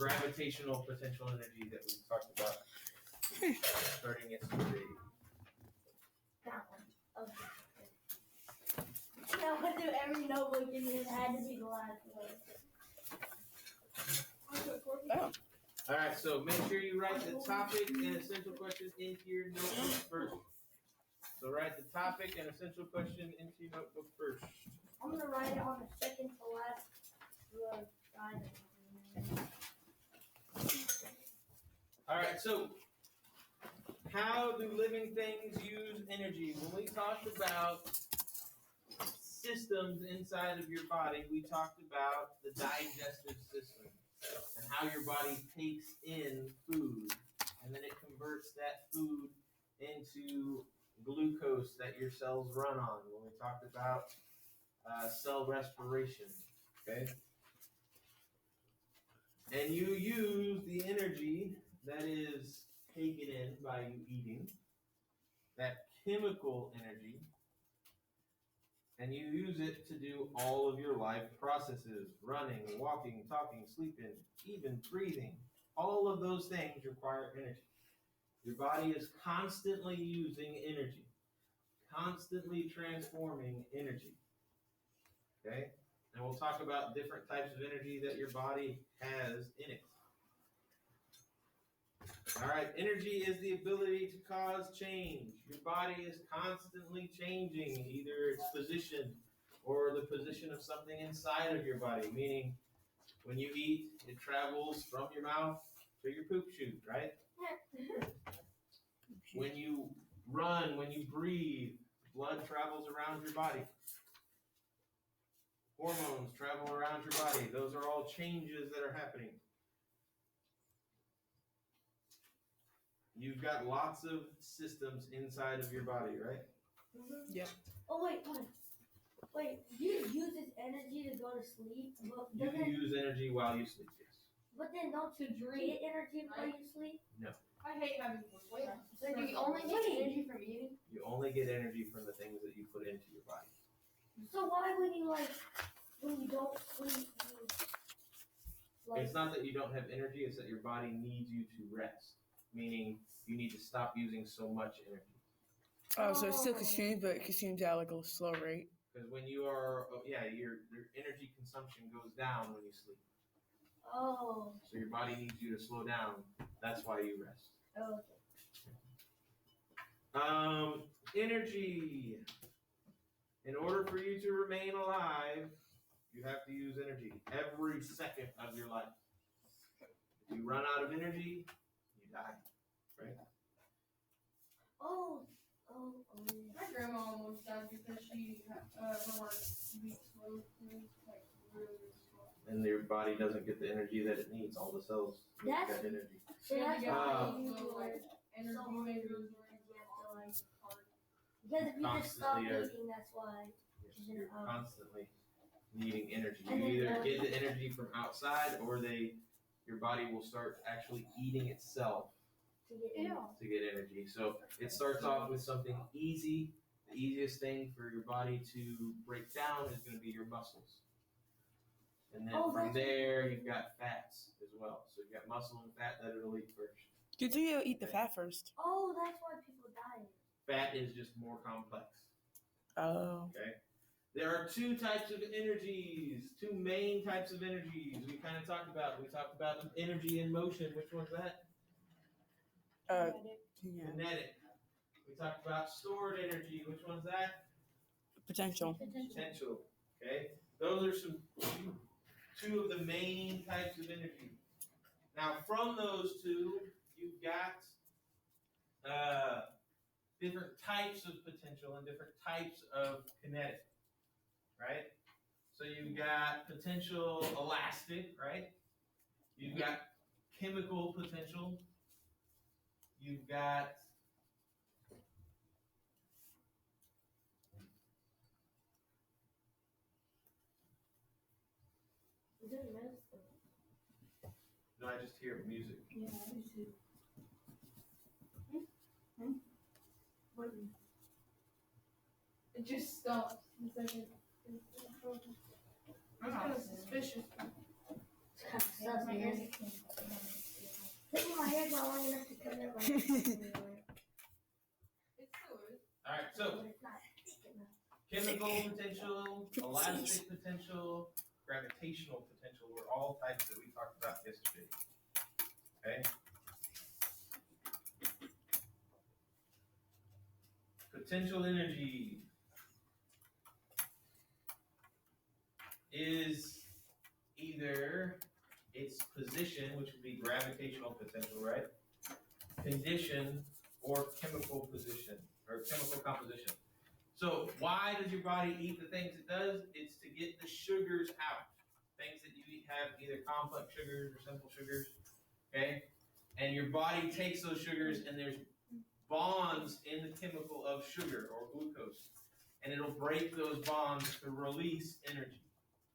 gravitational potential energy that we talked about starting yesterday. That one. Okay. I went through every notebook and it had to be the last one. Oh. All right, so make sure you write the topic and essential question into your notebook first. So write the topic and essential question into your notebook first. I'm going to write it on the second to last side. All right, so how do living things use energy? When we talked about systems inside of your body, we talked about the digestive system and how your body takes in food, and then it converts that food into glucose that your cells run on. When we talked about cell respiration, okay? And you use the energy that is taken in by you eating, that chemical energy, and you use it to do all of your life processes, running, walking, talking, sleeping, even breathing. All of those things require energy. Your body is constantly using energy, constantly transforming energy. Okay? And we'll talk about different types of energy that your body has in it. All right, energy is the ability to cause change. Your body is constantly changing, either its position or the position of something inside of your body, meaning when you eat, it travels from your mouth to your poop chute, right? When you run, when you breathe, blood travels around your body. Hormones travel around your body. Those are all changes that are happening. You've got lots of systems inside of your body, right? Mm-hmm. Yep. Oh, wait, hold on. Wait, you use this energy to go to sleep? But You can use energy while you sleep, yes. But then don't you get energy while you sleep? No. I hate having to wait. So do you only get energy from eating? You only get energy from the things that you put into your body. So why when you when you don't sleep, It's not that you don't have energy, it's that your body needs you to rest. Meaning you need to stop using so much energy. Oh, so it's still consumed, but it consumes at like a slow rate. Because when you are, your energy consumption goes down when you sleep. Oh. So your body needs you to slow down. That's why you rest. Oh, okay. Energy. In order for you to remain alive, you have to use energy every second of your life. If you run out of energy, you die, right? Oh. My grandma almost died because she her heart beat slow, like really slow. And your body doesn't get the energy that it needs. All the cells need that energy. So that's why you because if you just stop eating, that's why. You're constantly needing energy. You either get the energy from outside, or your body will start actually eating itself to get energy. So it starts off with something easy. The easiest thing for your body to break down is going to be your muscles. And then from there, you've got fats as well. So you've got muscle and fat that it'll eat first. You think you'll eat the fat first? Oh, that's why people die. Fat is just more complex. Oh. Okay. There are two types of energies, two main types of energies we kind of talked about. We talked about energy in motion. Which one's that? Kinetic. We talked about stored energy. Which one's that? Potential. Potential. Okay. Those are two of the main types of energy. Now, from those two, you've got different types of potential and different types of kinetic, right? So you've got potential elastic, right? You've got chemical potential. You've got Is it medicine? no, I just hear music. Yeah, I do too. It just stops. It's like it's kind of suspicious. It's kind of sus, man. take long enough to come in. It still is. All right, so But it's not thick enough. chemical potential, elastic potential, gravitational potential were all types that we talked about yesterday. Okay? Potential energy is either its position, which would be gravitational potential, right? Condition or chemical position or chemical composition. So why does your body eat the things it does? It's to get the sugars out. Things that you eat have either complex sugars or simple sugars, okay? And your body takes those sugars and there's bonds in the chemical of sugar or glucose. And it'll break those bonds to release energy.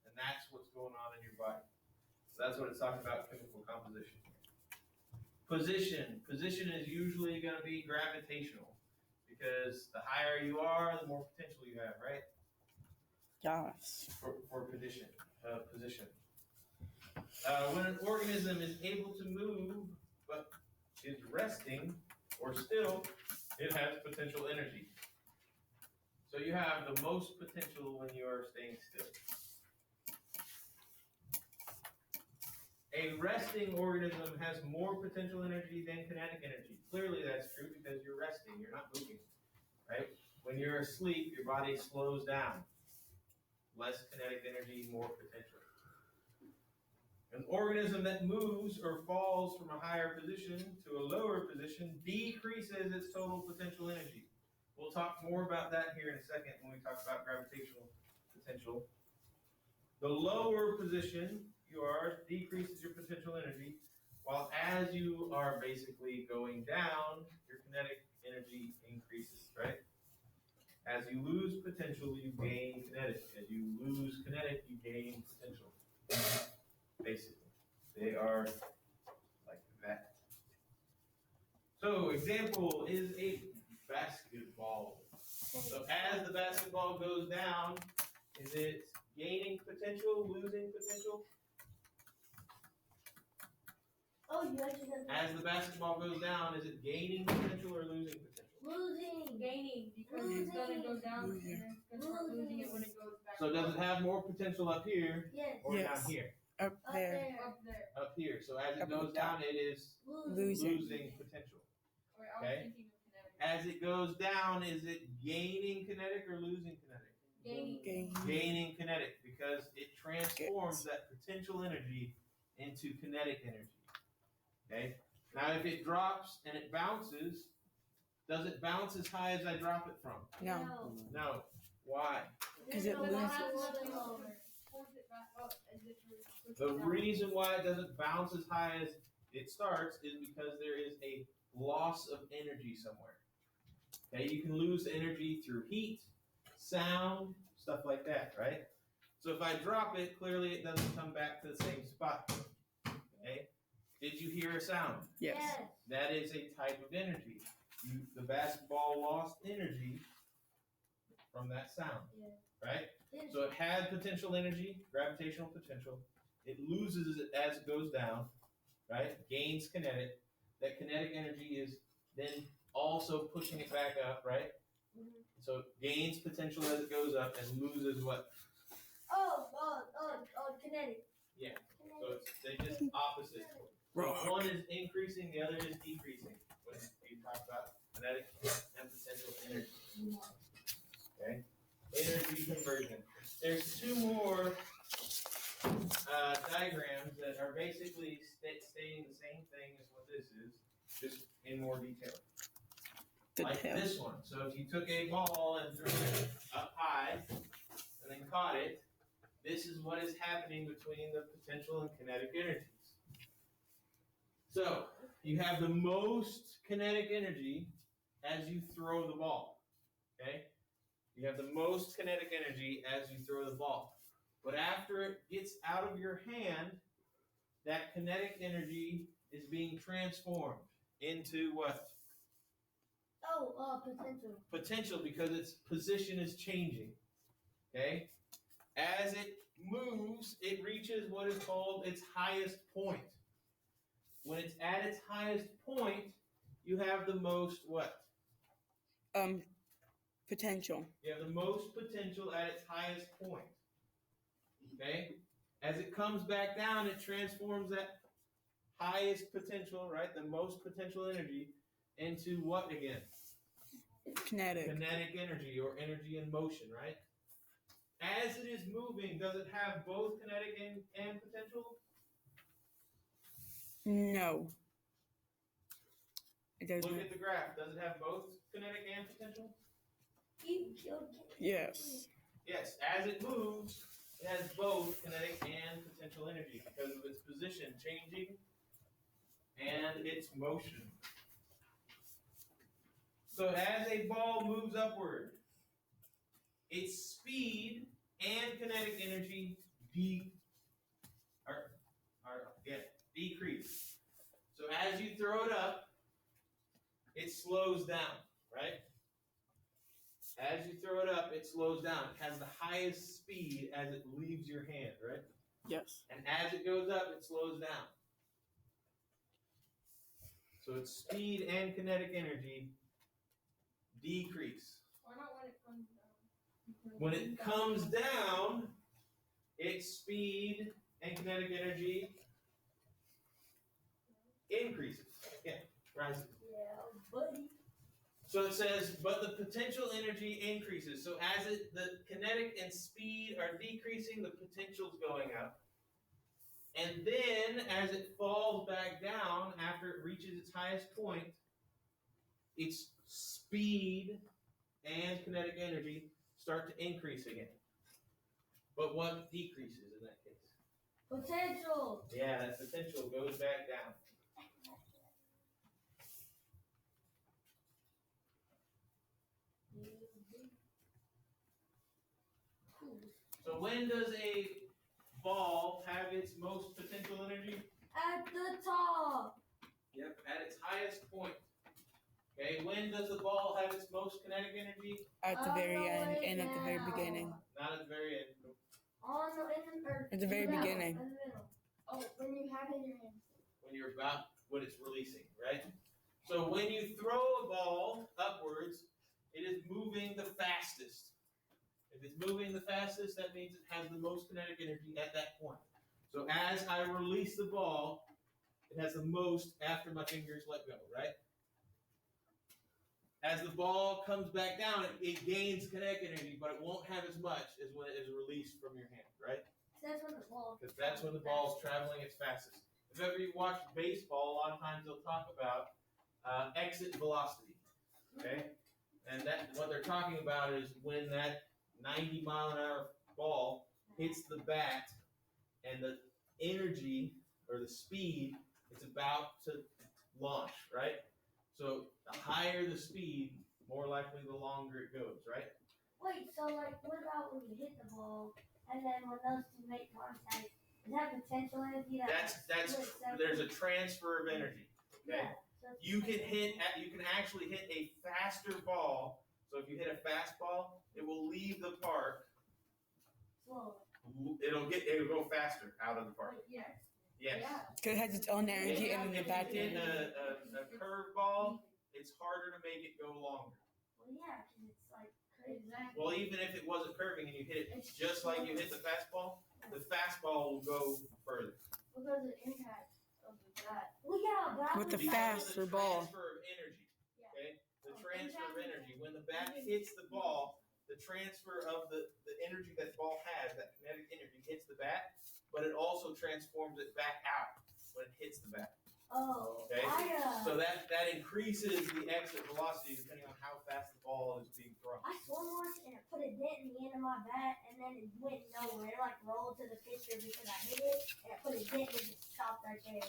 And that's what's going on in your body. So that's what it's talking about, chemical composition. Position. Position is usually going to be gravitational because the higher you are, the more potential you have, right? Yes. For position. When an organism is able to move but is resting or still, it has potential energy. So you have the most potential when you are staying still. A resting organism has more potential energy than kinetic energy. Clearly that's true because you're resting, you're not moving, right? When you're asleep, your body slows down. Less kinetic energy, more potential. An organism that moves or falls from a higher position to a lower position decreases its total potential energy. We'll talk more about that here in a second when we talk about gravitational potential. The lower position you are decreases your potential energy, while as you are basically going down, your kinetic energy increases, right? As you lose potential, you gain kinetic. As you lose kinetic, you gain potential. Basically, they are like that. So, example is a basketball. So, as the basketball goes down, is it gaining potential, losing potential? Oh, you actually have As the basketball goes down, is it gaining potential or losing potential? losing. Gaining because it's gonna go down and then it's gonna start losing it when it goes back. So, does it have more potential up here Yes. or Yes. down here? Up Up there. there. Up there. Up here. So, as it Up goes and down, it is Losing. losing potential. Wait, I was Okay. thinking of kinetic. As it goes down, is it gaining kinetic or losing kinetic? Gaining. Gaining kinetic because it transforms that potential energy into kinetic energy. Okay? Now, if it drops and it bounces, does it bounce as high as I drop it from? No. No. Why? Because it Because I loses. have nothing over. Force it back up as if you're pushing The down. reason why it doesn't bounce as high as it starts is because there is a loss of energy somewhere. Okay, you can lose energy through heat, sound, stuff like that, right? So if I drop it, clearly it doesn't come back to the same spot. Okay? Did you hear a sound? Yes. That is a type of energy. The basketball lost energy from that sound, right? So it had potential energy, gravitational potential. It loses it as it goes down, right? Gains kinetic. That kinetic energy is then also pushing it back up, right? So it gains potential as it goes up and loses what? Oh, kinetic. Yeah. So they're just opposite. Rock. One is increasing, the other is decreasing when you talk about kinetic and potential energy. Okay? Energy conversion. There's two more diagrams that are basically stating the same thing as what this is, just in more detail. Good Like tell. this one. So if you took a ball and threw it up high and then caught it, this is what is happening between the potential and kinetic energies. So you have the most kinetic energy as you throw the ball. Okay? You have the most kinetic energy as you throw the ball. But after it gets out of your hand, that kinetic energy is being transformed into what? Potential. Potential, because its position is changing. Okay? As it moves, it reaches what is called its highest point. when it's at its highest point, you have the most what? Potential. You have the most potential at its highest point. Okay? As it comes back down, it transforms that highest potential, right? The most potential energy into what again? Kinetic. Kinetic energy or energy in motion, right? As it is moving, does it have both kinetic and potential? No. It doesn't. Look at the graph. Does it have both kinetic and potential? You killed Yes. Yes. As it moves, it has both kinetic and potential energy because of its position changing and its motion. So as a ball moves upward, its speed and kinetic energy decrease. So as you throw it up, it slows down, right? As you throw it up, it slows down. It has the highest speed as it leaves your hand, right? Yes. And as it goes up, it slows down. So its speed and kinetic energy decrease. Why not when it comes down? When it comes down, its speed and kinetic energy increases. Yeah, rises. Yeah, buddy. So it says, but the potential energy increases. So as the kinetic and speed are decreasing, the potential's going up. And then as it falls back down after it reaches its highest point, its speed and kinetic energy start to increase again. But what decreases in that case? Potential. Yeah, that potential goes back down. So when does a ball have its most potential energy? At the top. Yep, at its highest point. Okay, when does the ball have its most kinetic energy? At the very On the end way and at the very down. beginning. Not at the very end. On the in the or At the very in middle, beginning. In the middle. Oh, when you have it in your hand. When it's releasing, right? So when you throw a ball upwards, it is moving the fastest. If it's moving the fastest, that means it has the most kinetic energy at that point. So as I release the ball, it has the most after my fingers let go, right? As the ball comes back down, it gains kinetic energy, but it won't have as much as when it is released from your hand, right? That's when the ball. Because that's when the ball's traveling its fastest. If ever you watch baseball, a lot of times they'll talk about exit velocity, okay? And that what they're talking about is when that 90-mile-an-hour ball hits the bat and the energy or the speed it's about to launch, right? So the higher the speed, more likely the longer it goes, right? Wait, so like, what about when you hit the ball and then when those two make contact? Is that potential energy? That's there's a transfer of energy. Okay. Yeah. So You can actually hit a faster ball. So if you hit a fastball, it will leave the park. Slow. It'll go faster out of the park. Yes. Yes. Yeah. Because it has its own energy If and then the you back hit end. a curveball, it's harder to make it go longer. Well, yeah, because it's like crazy. Exactly. Well, even if it wasn't curving and you hit it just like you hit the fastball will go further. Because of the impact of the bat. Well, yeah, but With the Because of faster ball. transfer of energy. Okay? The Oh, transfer of energy. When the bat hits the ball, the transfer of the energy that the ball has, that kinetic energy, hits the bat, but it also transforms it back out when it hits the bat. Oh, Okay? I So that increases the exit velocity depending on how fast the ball is being thrown. I swung once and it put a dent in the end of my bat, and then it went nowhere. It like rolled to the pitcher because I hit it, and it put a dent and it just stopped right there.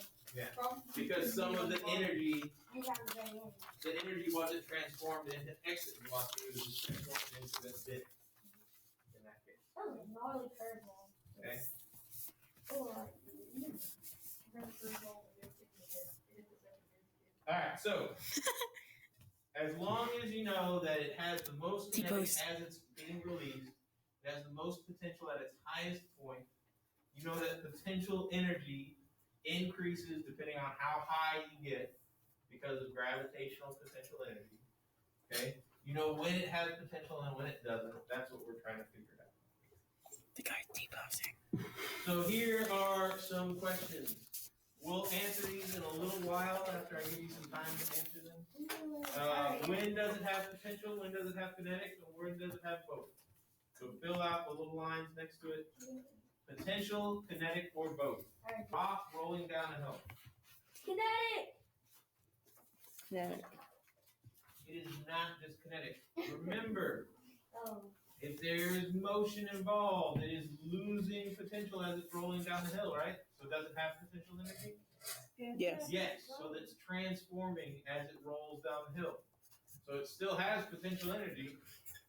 Because some of the energy, And that was very end. the energy wasn't transformed into exit velocity, it was just transformed into the dip. In that case. That was a gnarly curveball. Okay? Oh, Alright, so as long as you know that it has the most kinetic T-pose. as it's being released, it has the most potential at its highest point, you know that potential energy increases depending on how high you get because of gravitational potential energy. Okay? You know when it has potential and when it doesn't. That's what we're trying to figure out. The guy's debuffing. So here are some questions. We'll answer these in a little while after I give you some time to answer them. When does it have potential? When does it have kinetic? And when does it have both? So fill out the little lines next to it. Potential, kinetic, or both. Rock rolling down a hill. Kinetic. Kinetic. It is not just kinetic. Remember, Oh. if there is motion involved, it is losing potential as it's rolling down the hill, right? So does it have potential energy? Yes. Yes, so that's transforming as it rolls down the hill. So it still has potential energy,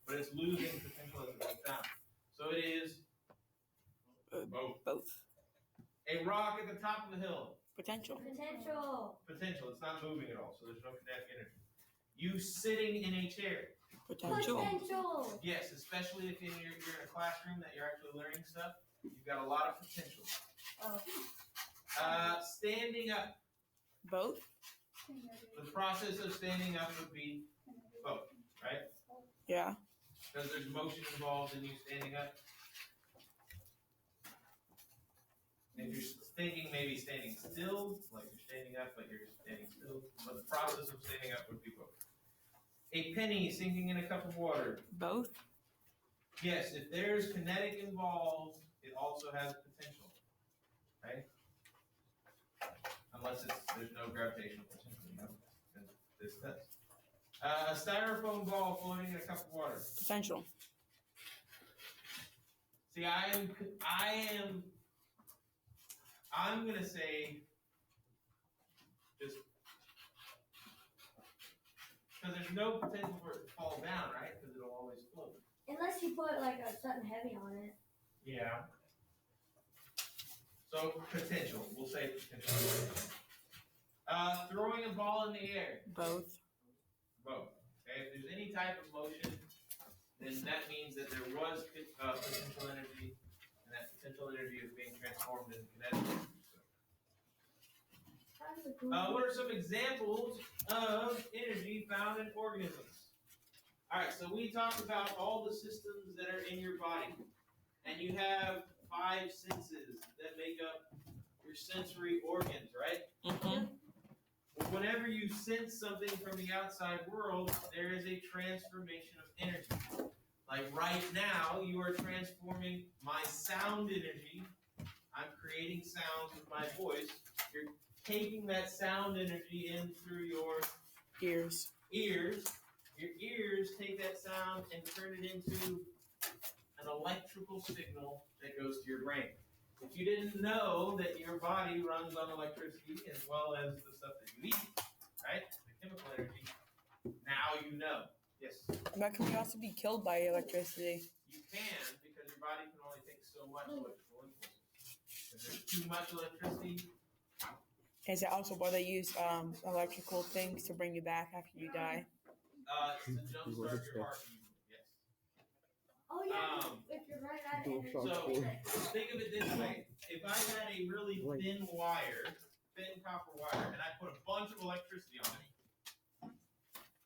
but it's losing potential as it rolls down. So it is both. Both. A rock at the top of the hill. Potential. Potential. Potential. It's not moving at all, so there's no kinetic energy. You sitting in a chair. Potential. Potential. Yes, especially if you're in a classroom that you're actually learning stuff. You've got a lot of potential. Oh. Standing up. Both. The process of standing up would be both, right? Yeah. Because there's motion involved in you standing up. If you're thinking maybe standing still, like you're standing up, but you're standing still. But the process of standing up would be both. A penny sinking in a cup of water. Both. Yes, if there's kinetic involved, it also has potential, right? Unless there's no gravitational potential, you know, and this does. A styrofoam ball floating in a cup of water. Potential. See, I'm gonna say just because there's no potential for it to fall down, right? Because it'll always float. Unless you put like something heavy on it. Yeah. So potential. We'll say potential. Throwing a ball in the air. Both. Both. Okay. If there's any type of motion, then that means that there was potential energy, and that potential energy is being transformed into kinetic energy. What are some examples of energy found in organisms? All right, so we talked about all the systems that are in your body, and you have 5 senses that make up your sensory organs, right? Mm-hmm. Whenever you sense something from the outside world, there is a transformation of energy. Like right now, you are transforming my sound energy. I'm creating sounds with my voice. You're taking that sound energy in through your Ears. ears. Your ears take that sound and turn it into an electrical signal that goes to your brain. If you didn't know that your body runs on electricity as well as the stuff that you eat, right? The chemical energy, now you know. Yes? But can we also be killed by electricity? You can, because your body can only take so much electrical impulses. If there's too much electricity, Is that also why they use electrical things to bring you back after you die? to jumpstart your heart, yes. Oh yeah. If you're right out of energy. So think of it this way: if I had a really thin wire, thin copper wire, and I put a bunch of electricity on it,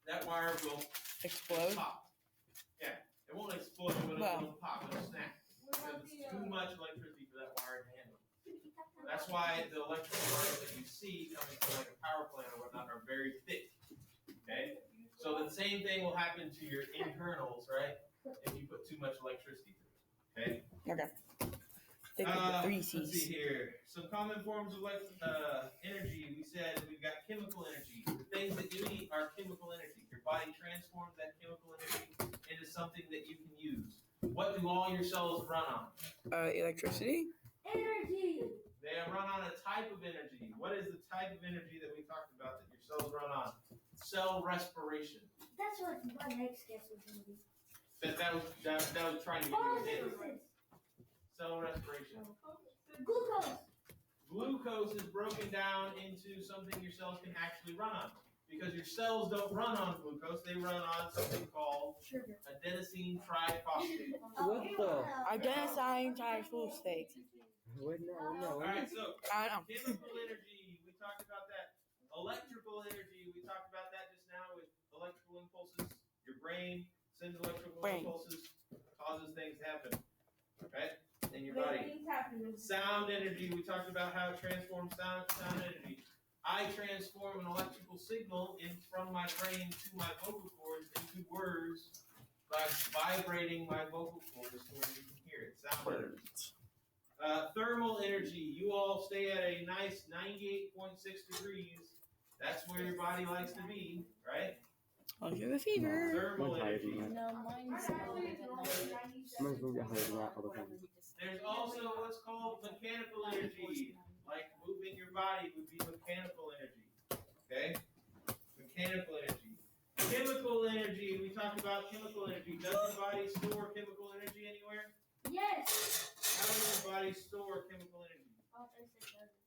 that wire will Explode? pop. Yeah, it won't explode, but it'll pop. It'll snap because it's too much electricity for that wire to handle. That's why the electrical wires that you see coming from like a power plant or whatnot are very thick. Okay, so the same thing will happen to your internals, right? If you put too much electricity through it. Okay. Okay. Think of the 3 Let's see C's. here. Some common forms of energy. We said we've got chemical energy. The things that you eat are chemical energy. Your body transforms that chemical energy into something that you can use. What do all your cells run on? Electricity? Energy. They run on a type of energy. What is the type of energy that we talked about that your cells run on? Cell respiration. That's what my next guess was going to be. That was trying to give you a hint. Photosynthesis. Cell respiration. Glucose. Glucose is broken down into something your cells can actually run on. Because your cells don't run on glucose, they run on something called Sugar. adenosine triphosphate. Oh, What the? Adenosine triphosphate. All right, so I don't know. chemical energy, we talked about that. Electrical energy, we talked about that just now with electrical impulses. Your brain sends electrical impulses, causes things to happen, right? In your body. Sound energy, we talked about how it transforms sound energy. I transform an electrical signal from my brain to my vocal cords into words by vibrating my vocal cords to where you can hear it. Sound energy. Thermal energy, you all stay at a nice 98.6 degrees. That's where your body likes to be, right? Oh, you have a fever. Thermal energy. No, mine's lower than 90. Mine's gonna get higher than that all the time. There's also what's called mechanical energy. Like moving your body would be mechanical energy. Okay? Mechanical energy. Chemical energy, we talked about chemical energy. Does your body store chemical energy anywhere? Yes. How does your body store chemical energy? Oh, they said doesn't.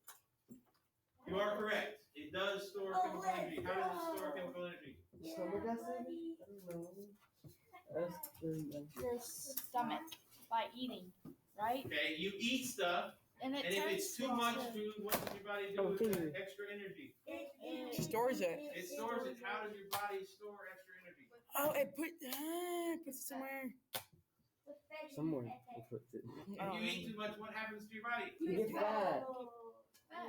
You are correct. It does store chemical energy. How does it store chemical energy? Stomach acid? I don't know. Your stomach by eating, right? Okay, you eat stuff, And and if it's too much food, what does your body do with the extra energy? It stores it. It stores it. How does your body store extra energy? Oh, it puts it somewhere. Somewhere it puts it. If you eat too much, what happens to your body? You get fat.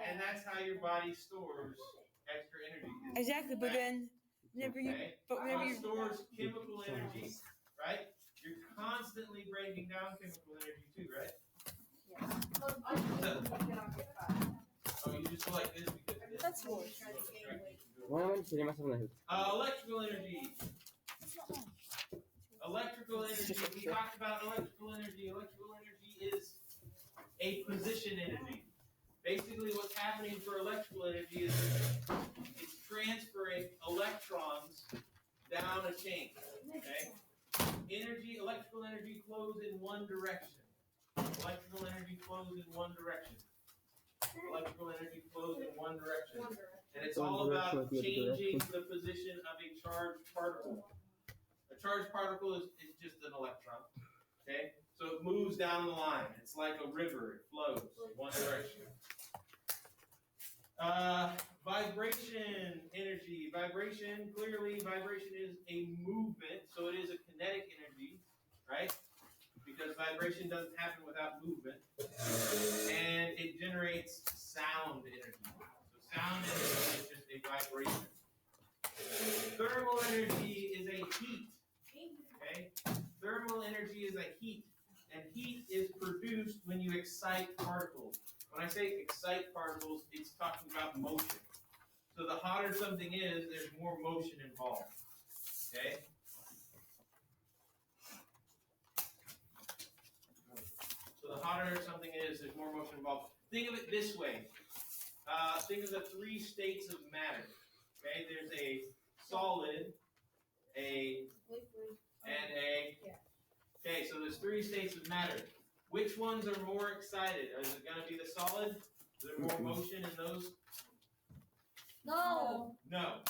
And that's how your body stores extra energy. Exactly, but then whenever you, Okay? but whenever It you, stores chemical energy, right? You're constantly breaking down chemical energy too, right? Oh, you just go like this because That's cool. Why am I hitting myself in the head? electrical energy. Electrical energy. We talked about electrical energy. Electrical energy is a position energy. Basically, what's happening for electrical energy is it's transferring electrons down a chain. Okay? Electrical energy flows in one direction. Electrical energy flows in one direction. Electrical energy flows in one direction. And it's all about changing the position of a charged particle. A charged particle is just an electron. Okay? So it moves down the line. It's like a river. It flows one direction. Vibration energy. Clearly, vibration is a movement, so it is a kinetic energy, right? Because vibration doesn't happen without movement. And it generates sound energy. So sound energy is just a vibration. Thermal energy is a heat. Okay? Thermal energy is a heat. And heat is produced when you excite particles. When I say excite particles, it's talking about motion. So the hotter something is, there's more motion involved. Okay? So the hotter something is, there's more motion involved. Think of it this way. Think of the three states of matter. Okay? There's a solid, a Liquid. and a. Okay, so there's three states of matter. Which ones are more excited? Is it going to be the solid? Is there more motion in those? No. No.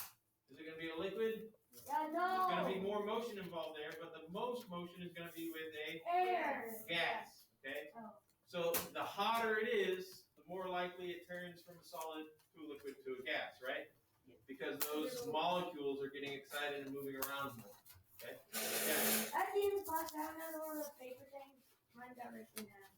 Is it going to be a liquid? Yeah, There's going to be no. more motion involved there, but the most motion is going to be with a Air. gas. Okay? Oh. So the hotter it is, the more likely it turns from a solid to a liquid to a gas, right? Because those molecules are getting excited and moving around more. Okay? Yeah. At the end of class, I found one of the paper things. Mine got written down.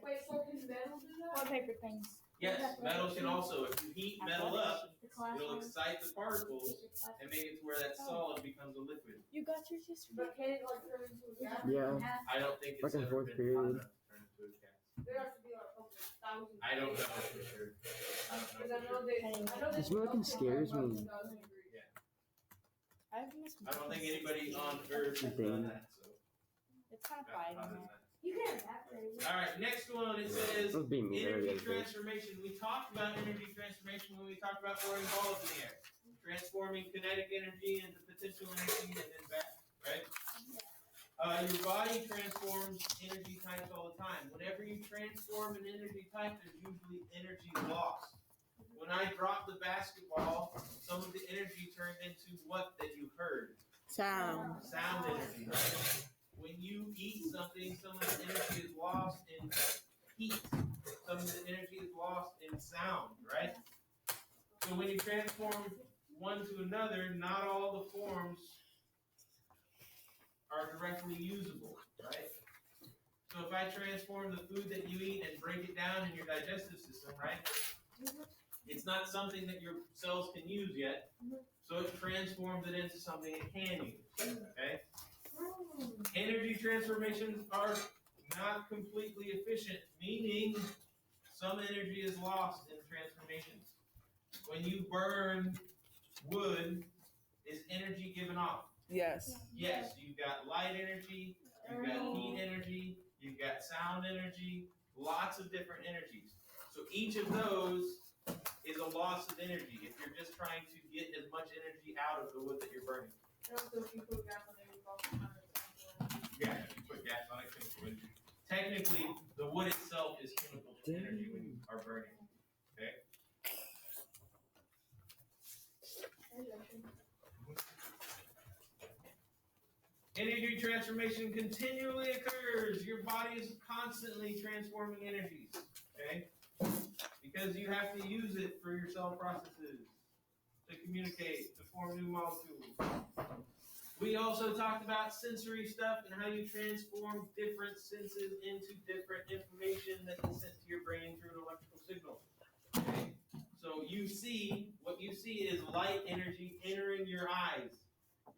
Wait, so can metal do that? Or paper things. Yes, metals can also, if you heat metal up, The class it'll one. excite the particles and make it to where that solid becomes a liquid. You got yours yesterday. But can it like turn into a gas? Yeah. I don't think it's Like in ever fourth been period. hot enough to turn into a gas. There has to be like a couple thousand. I don't know for sure. I don't Because know I for know sure. they. This fucking scares me. I've missed. I don't think anybody on Earth has done that, so. It's kind of got quiet hot in as there. that. You can evaporate it. All right, next one, it says Don't be me. energy transformation. We talked about energy transformation when we talked about throwing balls in the air. Transforming kinetic energy into potential energy and then back, right? Your body transforms energy types all the time. Whenever you transform an energy type, there's usually energy lost. When I dropped the basketball, some of the energy turned into what that you heard? Sound. Sound energy, right? When you eat something, some of the energy is lost in heat. Some of the energy is lost in sound, right? So when you transform one to another, not all the forms are directly usable, right? So if I transform the food that you eat and break it down in your digestive system, right? It's not something that your cells can use yet, so it transforms it into something it can use, okay? Energy transformations are not completely efficient, meaning some energy is lost in transformations. When you burn wood, is energy given off? Yes. Yes, you've got light energy, you've got heat energy, you've got sound energy, lots of different energies. So each of those is a loss of energy if you're just trying to get as much energy out of the wood that you're burning. Also, if you put gas on it, you also kind of. Yeah, if you put gas on it, chemical energy. Technically, the wood itself is chemical energy when you are burning. Okay? Energy transformation continually occurs. Your body is constantly transforming energies. Okay? Because you have to use it for your cell processes, to communicate, to form new molecules. We also talked about sensory stuff and how you transform different senses into different information that is sent to your brain through an electrical signal. Okay? So what you see is light energy entering your eyes.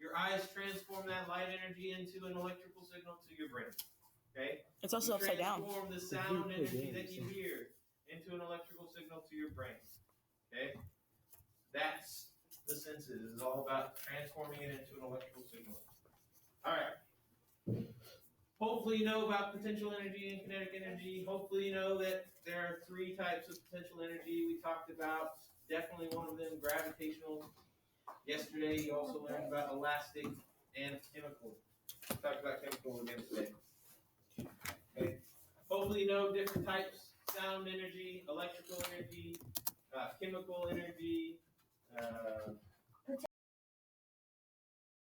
Your eyes transform that light energy into an electrical signal to your brain. Okay? It's also upside down. Transform the sound energy that you hear into an electrical signal to your brain. Okay? That's the senses. It's all about transforming it into an electrical signal. All right. Hopefully you know about potential energy and kinetic energy. Hopefully you know that there are 3 types of potential energy we talked about. Definitely one of them, gravitational. Yesterday you also learned about elastic and chemical. We talked about chemical again today. Okay. Hopefully you know different types: sound energy, electrical energy, chemical energy,